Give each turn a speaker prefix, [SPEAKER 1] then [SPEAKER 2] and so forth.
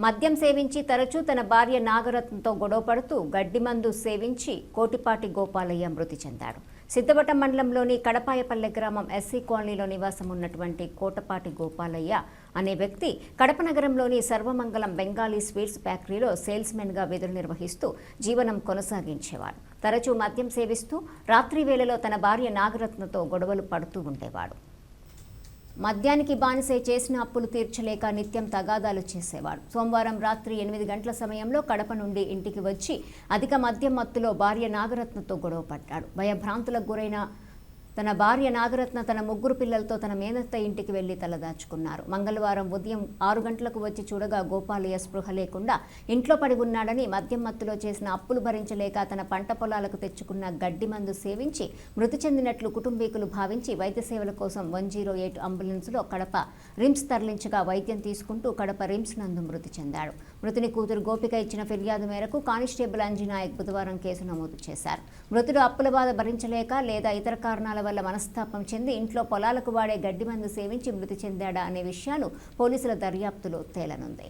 [SPEAKER 1] మద్యం సేవించి తరచూ తన భార్య నాగరత్నంతో గొడవపడుతూ గడ్డి మందు సేవించి కోటిపాటి గోపాలయ్య మృతి చెందాడు. సిద్ధవటం మండలంలోని కడపాయపల్లె గ్రామం ఎస్సీ కాలనీలో నివాసం ఉన్నటువంటి కోటపాటి గోపాలయ్య అనే వ్యక్తి కడప నగరంలోని సర్వమంగళం బెంగాలీ స్వీట్స్ ఫ్యాక్టరీలో సేల్స్మెన్గా విధులు నిర్వహిస్తూ జీవనం కొనసాగించేవాడు. తరచూ మద్యం సేవిస్తూ రాత్రి వేళలో తన భార్య నాగరత్నతో గొడవలు పడుతూ ఉండేవాడు. మద్యానికి బానిసై చేసిన అప్పులు తీర్చలేక నిత్యం తగాదాలు చేసేవాడు. సోమవారం రాత్రి 8 గంటల సమయంలో కడప నుండి ఇంటికి వచ్చి అధిక మద్యం మత్తులో భార్య నాగరత్నతో గొడవ పడ్డాడు. భయభ్రాంతులకు గురైన తన భార్య నాగరత్న తన 3 పిల్లలతో తన మేనత్త ఇంటికి వెళ్లి తలదాచుకున్నారు. మంగళవారం ఉదయం 6 గంటలకు వచ్చి చూడగా గోపాలయ్య స్పృహ లేకుండా ఇంట్లో పడి ఉన్నాడని, మద్యం మత్తులో చేసిన అప్పులు భరించలేక తన పంట పొలాలకు తెచ్చుకున్న గడ్డి మందు సేవించి మృతి చెందినట్లు కుటుంబీకులు భావించి వైద్య సేవల కోసం 108 అంబులెన్స్లో కడప రిమ్స్ తరలించగా వైద్యం తీసుకుంటూ కడప రిమ్స్ నందు మృతి చెందాడు. మృతుని కూతురు గోపిక ఇచ్చిన ఫిర్యాదు మేరకు కానిస్టేబుల్ అంజనాయక్ బుధవారం కేసు నమోదు చేశారు. మృతుడు అప్పుల బాధ భరించలేక లేదా ఇతర కారణాల వల్ల మనస్తాపం చెంది ఇంట్లో పొలాలకు వాడే గడ్డి మందు సేవించి మృతి చెందాడా అనే విషయాలు పోలీసుల దర్యాప్తులో తేలనుంది.